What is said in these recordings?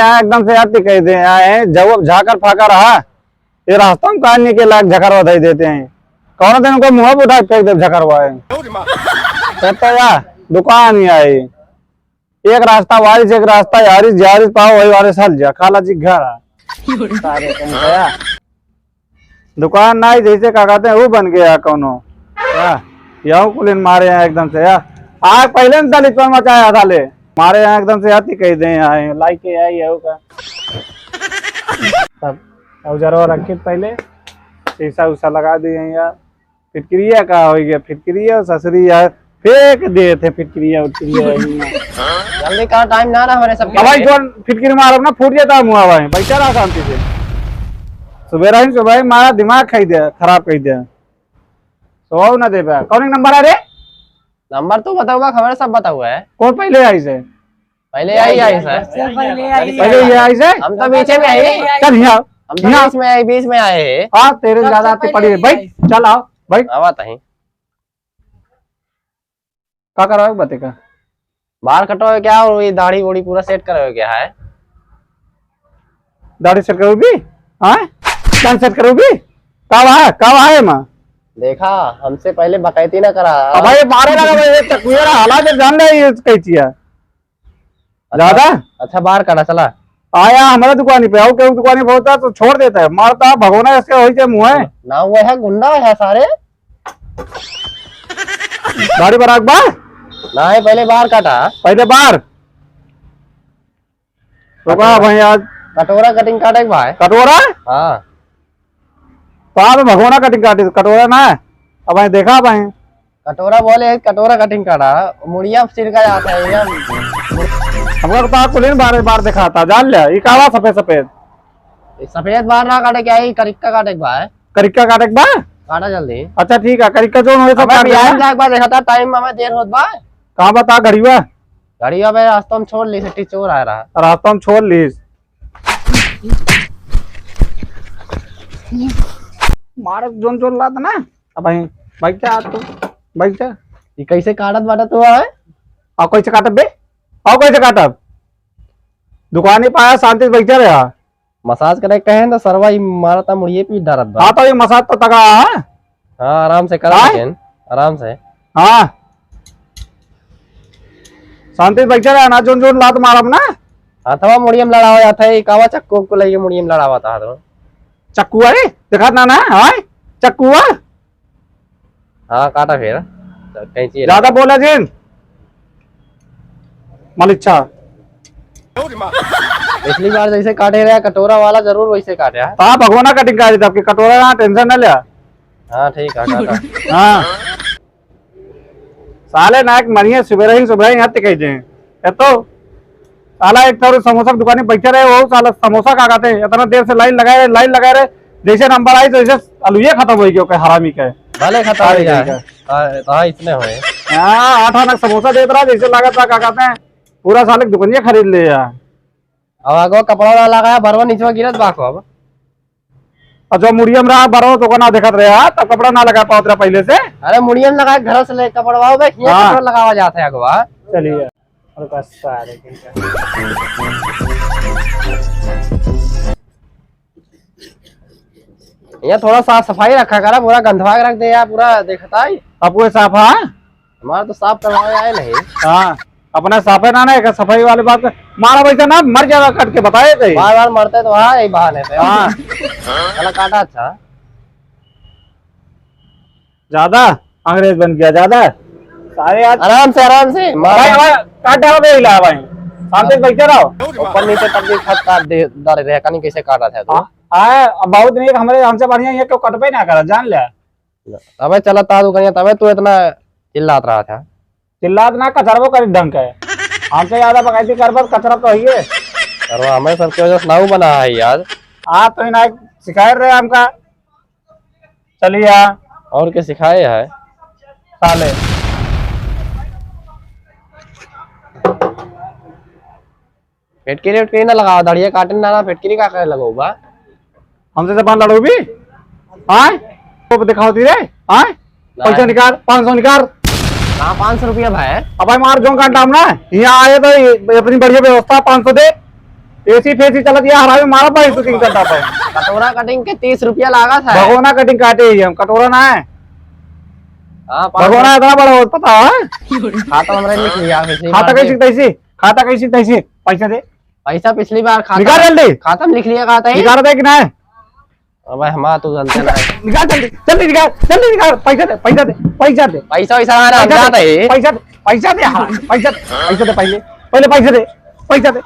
एकदम से यार कह दे आए जब झाकर फाका रहा ये रास्ता में कहानी के लायक झकर बधाई देते हैं। कौन दिन को मुंह उठा फेंक दे झकर हुआ कहते यार दुकान ही आई एक रास्ता वारिस एक रास्ता यारिस यारिस पाओ वही वाले साल जा खाला जी घर सारे दुकान ना जैसे क्या कहते हैं वो बन गया कोनो यह कुलिन मारे हैं एकदम से यार आग पहले में दलित पर मचाया था ले मारे यहाँ एकदम से आती कह दे लाइक के आई है का सब औजारों रखे पहले शीशा उसा लगा दिए यार फिटक्रिया का हो गया फिटक्रिया ससुरी यार फेंक दिए थे फिटक्रिया जल्दी का टाइम ना हमारे सब भाई जो फिटकरी मारो ना फूट जाता मुआ भाई बैठा रहा शांति से सुबह ही सुबह मारा दिमाग खाई दिया खराब कर दिया सो ना दे पाया कौन नंबर है रे नंबर तो बताऊंगा हमारे सब बता हुआ है कौन पहले आई से पहले आई सर पहले ये आई से हम तो पीछे में आए चल यहाँ हम तो बीच में आए हैं हाँ तेरे ज्यादा आती पड़ी है भाई चल आओ भाई आवाता है क्या करोगे बते का बाल कटवाओगे क्या और ये दाढ़ी वोड़ी पूरा सेट करोगे क्या है दाढ़ी सेट करोगी हाँ क्या सेट करोगी कब है माँ देखा हमसे पहले बकैती ना करा अब भाई मारे लगा भाई चकुएरा हालात जान ले ये कैसी है ज्यादा अच्छा बाहर काटा चला आया हमारे दुकानी पे आओ क्यों दुकानी पे होता तो छोड़ देता है मारता भगोना इसके वही से मुंह है ना हुआ है गुंडा है सारे दाढ़ी बराक बा ना है पहले बाहर काटा पहले बाहर तो कहा भाई आज कटोरा कटिंग काटे भाई कटोरा हाँ तो भगोना कटिंग काटी कटोरा ना है अब भाई देखा भाई कटोरा बोले कटोरा कटिंग काटा मुड़िया सिर का जाता है हमको तो कुलीन बार बार दिखाता जान लिया ये कावा सफेद सफेद सफेद बाहर ना काटे क्या है करिक्का काटे भाई करिक्का काटे बा काटा जल्दी अच्छा ठीक है करिक्का जो होए सब एक बार देखा था टाइम में देर होत बा कहां बता घड़ीवा घड़िया में रास्ता में छोड़ ली सिटी चोर आ रहा रास्ता में छोड़ ली मारक जोन जोन लात ना अब भाई भाई क्या तू भाई क्या ये कैसे काटत बाटत हुआ है और कैसे काटब बे और कैसे काटब दुकान ही पाया शांति से बैठे रहा मसाज करे कहे ना सरवा ही मारता मुड़िए पीट डालत बा हाँ तो ये मसाज तो तगड़ा है हाँ आराम से कर आराम से हाँ शांति से बैठे रहा ना जोन जोन लात मारब ना हाथवा मुड़ियम लड़ावा जाता है कावा चक्कू को लेके मुड़ियम लड़ावा था तो चक्कू अरे देखा ना ना हाँ चक्कू हाँ काटा फिर कैंची ज्यादा बोला जिन मलिच्छा पिछली बार जैसे काटे रहा कटोरा वाला जरूर वैसे काटे हाँ भगवाना कटिंग काटी था आपकी कटोरा ना टेंशन ना लिया हाँ ठीक है काटा हाँ साले नायक मरिए सुबह ही यहाँ कह दे तो साला एक तरह समोसा की दुकान बैठे रहे वो साला समोसा का खाते इतना देर से लाइन लगाए रहे जैसे नंबर आई तो जैसे अलुए खत्म हो गया हरामी का भले खत्म हो गया हाँ इतने हुए हाँ 8 आना समोसा देता रहा जैसे लगा था क्या कहते हैं पूरा साल दुकानिया खरीद ले यार अब आगो कपड़ा वाला लगाया बरवा नीचे गिरत बाको अब और जो मुड़ियम रहा बरो तो ना देखत रहा तब कपड़ा ना लगा पाओ पहले से अरे मुड़ियम लगाए घर से ले कपड़वा कपड़ा लगावा जाता है अगवा चलिए ये थोड़ा साफ सफाई रखा करा पूरा गंधवा के रख दे यार पूरा देखता है आपको साफ है हमारा तो साफ करवाए आए नहीं हाँ अपना साफे ना ना सफाई वाली बात मारा वैसे ना मर जाएगा कट के बताए थे बार बार मरते तो हाँ यही बहाने पे हाँ चला काटा अच्छा ज्यादा अंग्रेज बन गया ज्यादा सारे आराम से काट डालो भाई शांति से बैठे रहो ऊपर नीचे तब भी खत काट दे डाले रहे कहीं कैसे काटा था तो बहुत नहीं हमारे हमसे बढ़िया ये क्यों कटबे ना करा जान लिया तबे चला था दुकानिया तबे तू इतना चिल्लात रहा था चिल्लात ना कचरा कर ढंग का हमसे ज्यादा बकैती कर कचरा तो है करवा हमें सबके वजह से नाऊ बना है यार आप तो ना सिखाए रहे हमका चलिए और क्या सिखाए है साले फेटकिरी ना लगाओ दाढ़िया काटने ना फेटकिरी का करे लगो बा हमसे जबान लड़ो भी हाँ तो दिखाओ रे हाँ पैसा निकाल 500 निकाल हाँ 500 रुपया भाई अब भाई मार जो काट ना यहाँ आए तो अपनी बढ़िया व्यवस्था 500 दे एसी फेसी चलत या हरावे मारा पाई शूटिंग करता पाए। कटोरा कटिंग के 30 रुपया लागत है। भगोना कटिंग काटे ही हम, कटोरा ना है। हाँ भगोना इतना बड़ा हो पता है। खाता हमरे लिख लिया पिछली खाता बार। कैसी तैसी, खाता कैसी तैसी, पैसा दे पैसा पिछली बार निकाल खाता जल्दी, खाता में लिख लिया खाता है। निकाल दे कि ना अबे हमारा तो जलते ना है। निकाल जल्दी, जल्दी निकाल, जल्दी निकाल, पैसा दे, पैसा दे, पैसा दे, पैसा वैसा हमारा अंदाज है। पैसा दे, पैसा दे, हाँ, पैसा दे, पैसा दे, पहले पहले पैसा दे, पैसा दे,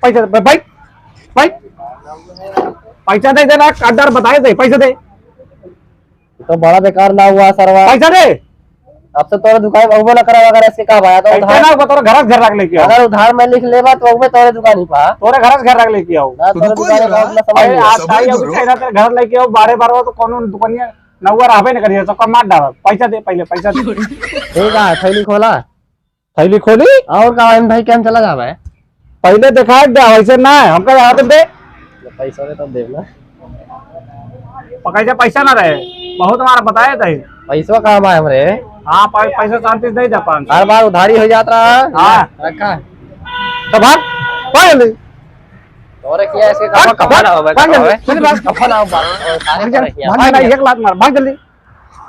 पैसा दे, भाई भाई पैसा दे देना, काटदार बताए दे, पैसा दे, तो बड़ा बेकार ना हुआ सरवा। पैसा दे। अब तो तोरे दुकान में उबो ना करा अगर ऐसे कहा भाया तो पैसा उधार ना तोरा घर घर रख लेके आओ, अगर उधार में लिख लेबा तो उबे तोरे दुकान ही पा तोरे घर घर रख लेके आओ। ना तोरे दुकान में ना समझ अरे लिया। आज ताई अभी चाहिए तेरे घर लेके आओ, बारे बारे तो कौन दुकानिया नौवा रहबे न करिए, सबका मार डाल। पैसा दे, पहले पैसा दे। ठीक है थैली खोला थैली खोली और का भाई क्या हम चला जावे। पहले दिखा दे, वैसे ना है हमका यहाँ दे, पैसा दे तब देना। पकड़ पैसा ना रहे, बहुत हमारा बताया था। पैसा कहाँ बा हमरे। हाँ पैसा शांति दे जा 500। हर बार उधारी हो जाता है। हाँ। रखा तो भाग भाग जल्दी, तोरे किया इसके कफन कफन आओ बे भाग जल्दी, जल्दी भाग, कफन आओ सारे भाग तरह जल्दी, किया भाग जल्दी, एक लात मार, भाग जल्दी।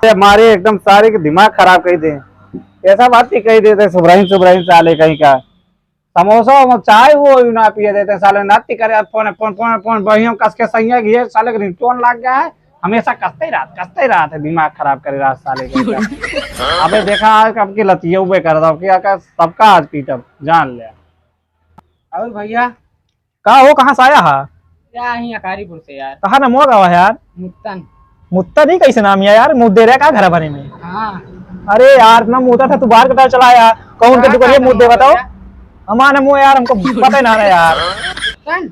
ये हमारे एकदम सारे के दिमाग खराब कर दे, ऐसा बात ही कही देते सुब्राहिम सुब्राहिम साले कहीं का। समोसा में चाय वो ना पिए देते साले, नाती करे फोन फोन फोन फोन बहियों कस के सैया घिए साले के रिंगटोन लग गया है, हमेशा कसते ही रात है, दिमाग खराब करे रात साले के। अबे देखा आज कब की लतिये उबे कर दो कि सबका आज पीटब जान ले। और भैया का हो कहाँ से आया हा? क्या ही अकारीपुर से यार। कहा ना मोगा हुआ यार, मुत्तन। मुत्ता नहीं कैसे नाम है यार, मुद्दे रहा का घर भरे में। हाँ अरे यार ना मुद्दा था, तू बाहर कटा चला यार, कौन के दुकान ये मुद्दे बताओ हमारे मुँह यार, हमको पता ही ना है यार। मुत्तन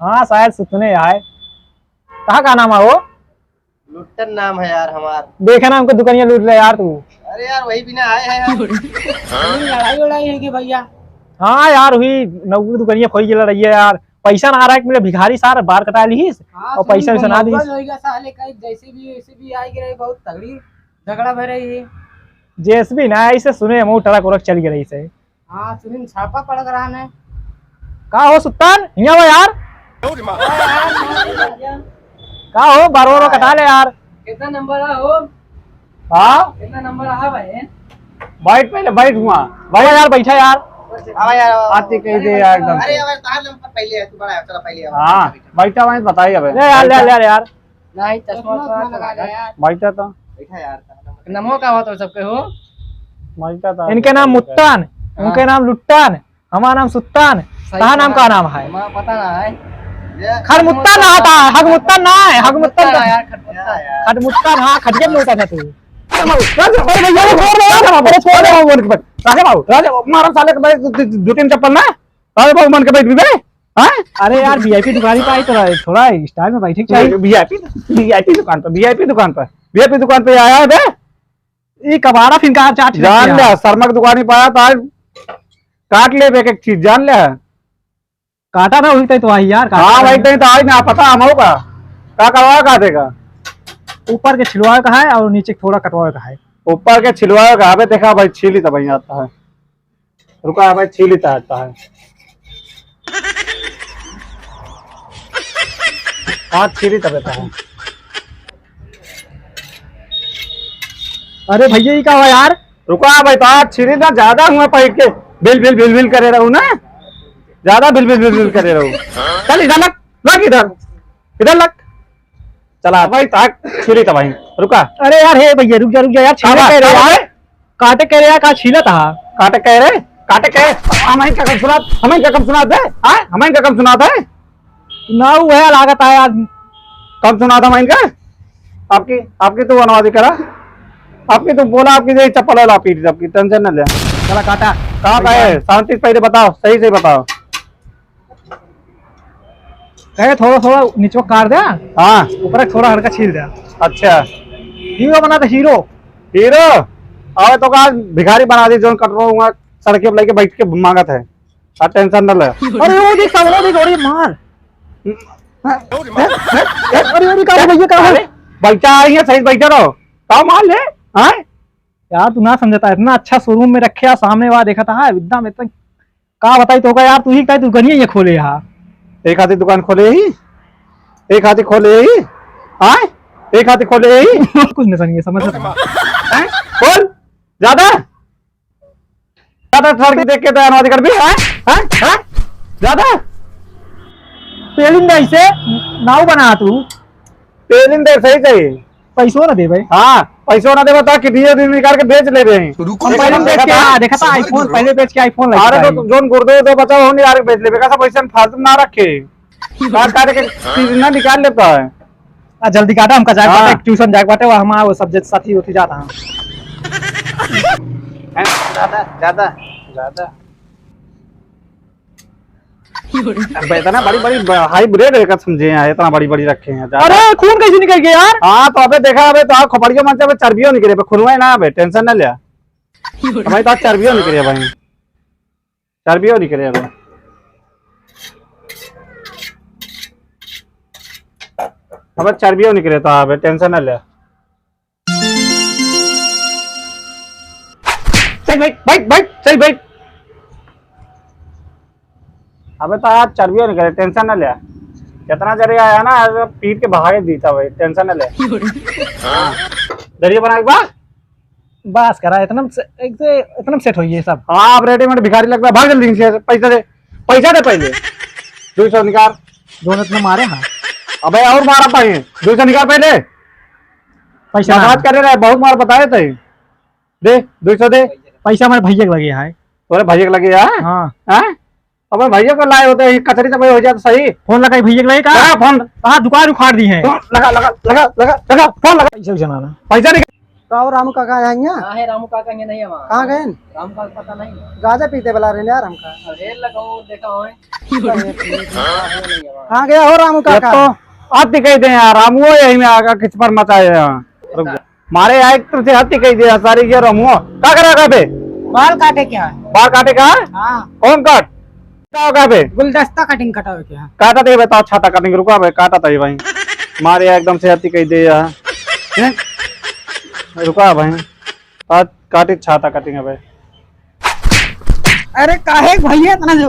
हाँ शायद सुनने आए। कहाँ का नाम है वो? लुट्टन नाम है यार हमार। देखे ना हमको दुकानिया लूट ले यार तू। अरे यार वही बिना आए हैं यार। लड़ाई उड़ाई है कि भैया? हाँ यार हुई नौकरी दुकानिया खोई चला रही है यार, पैसा ना आ रहा है मेरे भिखारी सारा बार कटा ली हाँ, और पैसा वैसा ना दी। साले का जैसे भी वैसे भी आई गिरे, बहुत तगड़ी झगड़ा भरे ये। जैसे भी ना ऐसे सुने मुँह टड़क उड़क चल गई से। हाँ सुनिन छापा पड़ रहा है। का हो सुल्तान यहाँ हो यार, का हो बार कटा ले यार। कितना नंबर आ हो? हाँ कितना नंबर आ भाई? बैठ पहले, बैठ हुआ भाई यार, बैठा यार, हाँ यार आती कही दे यार एकदम। अरे यार तार नंबर पहले है, तू बड़ा है, चलो पहले हाँ बैठा वहीं बताइए अब। ले यार ले यार यार, नहीं चश्मा लगा दे यार। बैठा तो बैठा यार। नमो का हो तो सबके हो। बैठा था। इनके नाम मुत्तान, उनके नाम लुट्टान, हमारा नाम सुल्तान, कहा नाम का नाम है? पता ना है। खरमुत्तान ना आता है, हगमुत्तान ना है, हगमुत्तान का यार खटपटा यार। खरमुत्तान। हाँ खटिया में उठा था तू। राजा बाबू, राजा मारा साले के दो तीन चप्पल ना, राजा बाबू मन के बैठ भी। अरे यार वीआईपी दुकान पे आई, थोड़ा स्टाइल में बैठे चाहिए। वीआईपी दुकान पर, वीआईपी दुकान पर, वीआईपी दुकान पे आया है। ये कबाड़ा फिर कहा चाट जान ले, शर्मा की दुकान पे आया था, काट ले एक एक चीज जान ले। काटा ना हुई तो आई यार। हाँ भाई तो आज ना पता हम होगा का करवा काटे का, ऊपर के छिलवा का है और नीचे थोड़ा कटवा का है। ऊपर के छिलवा का है देखा भाई, छीली तो भाई आता है, रुका भाई छीली तो आता है। हाथ छीली तब आता है। अरे भैया ये क्या हुआ यार, रुका भाई तो हाथ छीली ना, ज्यादा हुआ पैक के बिल बिल करे रहू ना, ज्यादा बिल करे रहू। चल इधर लग, लग इधर लग, चला भाई ताक छीली था भाई, रुका। अरे यार हे भैया रुक जा यार, छीले कह रहे यार, काटे कह रहे यार, कहा छीला था, काटे कह रहे, काटे कह हमें क्या कम सुना, हमें क्या कम सुनाते हैं, हमें क्या कम सुनाता है ना, हुआ है लागत है यार, कम सुना था मैं इनका। आपकी तो बनवादी करा, आपकी तो बोला, आपकी जो चप्पल वाला पीट, आपकी टेंशन न ले। चला काटा कहाँ का है, शांति पहले बताओ, सही से बताओ। कहे थोड़ा नीचे काट दे, हाँ ऊपर थोड़ा हल्का छील दे। अच्छा हीरो बना था, हीरो और तो का भिखारी बना दी, जो कटवा सड़के पर लेके बैठ के मांगत है, टेंशन न ले। अरे वो देख सामने देख, और मार अरे बैठा आई है, सही बैठा रहो, का माल है। हाँ यार तू ना समझता, इतना अच्छा शोरूम में रखे, सामने वहां देखा था एकदम इतना, का बताई तो यार, तू ही कह तू गनिया ये खोले यहाँ। एक हाथी दुकान खोले ही, एक हाथी खोले ही, हाँ एक हाथी खोले ही। कुछ नहीं समझ समझ हैं? बोल ज्यादा ज्यादा सड़की देख के तो अनुवादी कर भी है ज्यादा पेलिंग ऐसे नाव बना तू पेलिंग दे सही चाहिए पैसों ना दे भाई। हाँ पैसों ना दे बता कितनी दिन निकाल के बेच ले रहे हैं। हम पहले बेच के देखा था आईफोन, पहले बेच के आईफोन अरे लगा तो जोन गुर्दे तो बचा हो नहीं यार बेच ले कैसा पैसा फालतू ना रखे काट काट के चीज ना निकाल लेता है। जल्दी काटा हमका जाए हाँ। बाटे ट्यूशन जाए बाटे वो हमारा वो सब्जेक्ट साथी उठी जाता है। ज्यादा ज्यादा ज्यादा इतना बड़ी बड़ी हाइब्रिड है समझे हैं इतना बड़ी बड़ी रखे हैं। अरे खून कैसे निकल गया यार। हाँ तो अबे देखा अबे तो खोपड़ियों मन से चर्बियों निकले खुनवा ना अबे टेंशन ना लिया भाई तो चर्बियों निकले भाई चर्बियों निकले अबे अबे चर्बियों निकले तो अबे टेंशन ना लिया। चल भाई चल भाई अबे तो आज चर्बियों निकले टेंशन ना लिया कितना जरिया आया ना पीट के भागे दीता भाई टेंशन ना ले। दरिया बना के बा बस करा इतना इतना सेट हो ये सब। हाँ अब रेडीमेड भिखारी लगता है भाग जल्दी से पैसा दे पहले 200 निकाल दोनों इतना मारे हाँ। अबे और मारा पाए 200 निकाल पहले पैसा बात कर रहे बहुत मार बताए थे दे 200 दे पैसा हमारे भैया के लगे है। तोरे भैया के लगे यार हाँ अब भैया को लाए होते कचरी तो हो जाए तो सही फोन लगा भैया के लगे कहा फोन हाँ दुकान उखाड़ दी है। लगा लगा लगा लगा लगा फोन लगा पैसा जनाना पैसा निकाल। कहो रामू काका आए हैं? कहाँ है रामू काका? नहीं है वहाँ। कहाँ गए? रामू काका पता नहीं। गाजा पीते बुला रहे हैं यार हमका। रेल लगाओ देखा हो कहाँ गया हो रामू काका? तो हाथी कह दे यार रामू यही में आगा किस पर मचाए रुक जा मारे आए तो से हाथी कह दिया सारी ये रामू क्या करा बे बाल काटे क्या है? बाल काटे का हाँ कौन काट का बे गुलदस्ता कटिंग कटा हो क्या? काटा दे बता छाता काटेंगे रुका भाई काटा था भाई मारे एकदम से हाथी कह दे यार रुका भाई आज काटे छाता काटेंगे भाई। अरे काहे भैया इतना जो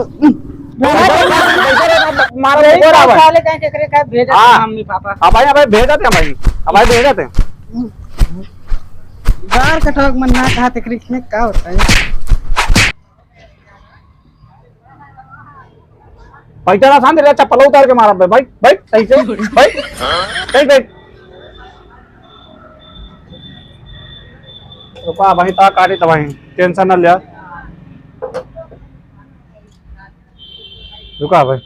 मारे साले कहीं केकरे का भेजा हाँ। मम्मी पापा अब भाई भेजा थे भाई अब भाई भेजा थे बाल कटवाक मन ना कहा तेकरे में क्या होता है? पैसा ना शांति चप्पल उतार के मारा भाई भाई सही से भाई सही सही रुका भाई ता काटे तो भाई टेंशन ना लिया रुका भाई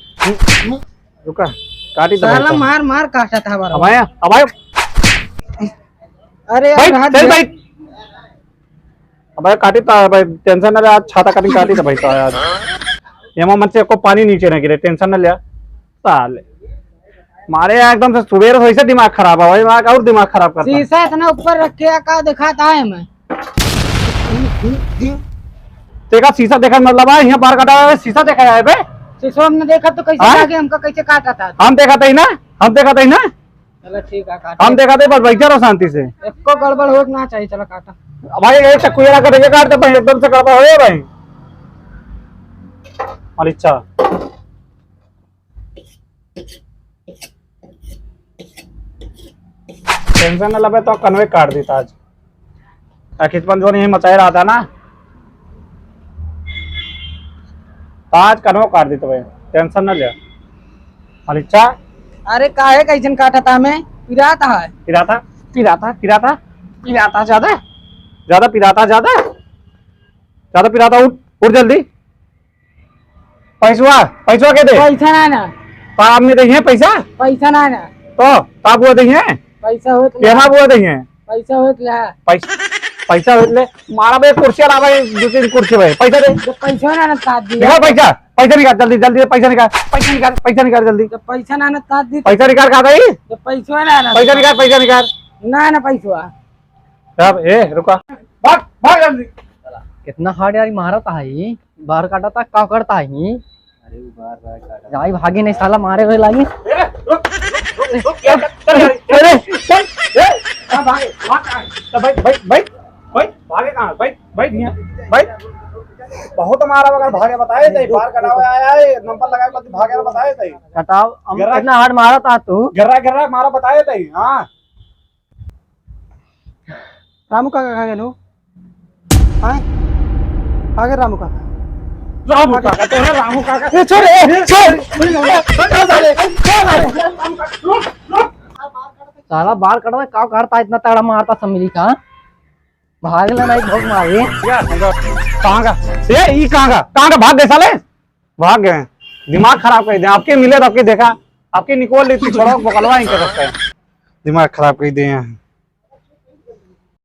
रुका काटी तो साला भाई मार मार काटा था हमारा। अब भाई अरे भाई यार चल भाई अब भाई काटी तो भाई टेंशन ना लिया छाता काटी काटी तो भाई तो यार ये मन से को पानी नीचे ना गिरे टेंशन ना लिया साले मारे एकदम से सुबह वैसे दिमाग खराब है भाई माँ और दिमाग खराब करता है। शीशा इतना ऊपर रखे का दिखाता है मैं देखा शीशा देखा मतलब है यहाँ बाहर काटा है शीशा देखा है बे शीशो हमने देखा तो कैसे हाँ? आगे हमका कैसे काटा था? हम देखा था ही ना हम देखा था ही ना चलो ठीक है काटा हम देखा था बस बैठे रहो शांति से एको गड़बड़ हो ना चाहिए। चलो काटा भाई ये चक्कू जरा कटेंगे काटते भाई एकदम से गड़बड़ हो भाई अच्छा टेंशन न लगे तो कन्वे काट देता आज खिचपन जो नहीं मचाए रहा था ना तो आज कन्वे काट देता भाई टेंशन न लिया अच्छा। अरे काहे कैसन काटा था मैं पिराता है पिराता पिराता पिराता पिराता ज्यादा ज्यादा पिराता ज्यादा ज्यादा पिराता उठ उठ जल्दी पैसा पैसा के दे पैसा ना ना ताब में दही है पैसा पैसा ना ना तो ताब हुआ दही है पैसा हो तो केना हुआ दही है पैसा हो तो पैसा पैसा ले मारा भाई कुर्सी ला भाई 2-3 कुर्सी भाई पैसा दे जब पैसा ना ना काट दिया निकाल पैसा पैसा निकाल जल्दी जल्दी पैसा निकाल पैसा निकाल पैसा निकाल जल्दी जब पैसा ना ना काट दी पैसा निकाल का दही जब पैसा ना ना पैसा निकाल ना ना पैसा अब ए रुका भाग भाग जल्दी कितना हार्ड यार मारा था ही बाहर काटा था क्या करता है ही। अरे बाहर जाई भागी नहीं साला मारे हुए लागी भाई भाई भाई भाई भागे कहाँ भाई भाई बहुत मारा अगर भागे बताए थे बार कटावे आया है नंबर लगाए मत भागे बताए थे कटाव हम गिरा- कितना हार्ड मारा था तू गिर्रा मारा बताए थे हाँ रामू काका कहाँ गेलू हाँ आगे रामू काका रामू काका तो है रामू काका साला बाल कटा का करता इतना तगड़ा मारता समझी का भाग लेना एक भोग मारे कहाँ का ये कहाँ का भाग गए साले भाग गए दिमाग खराब कर दिया आपके मिले तो आपके देखा आपके निकोल ली थी छोड़ो पकड़वा ही कर सकते हैं दिमाग खराब कर दिए हैं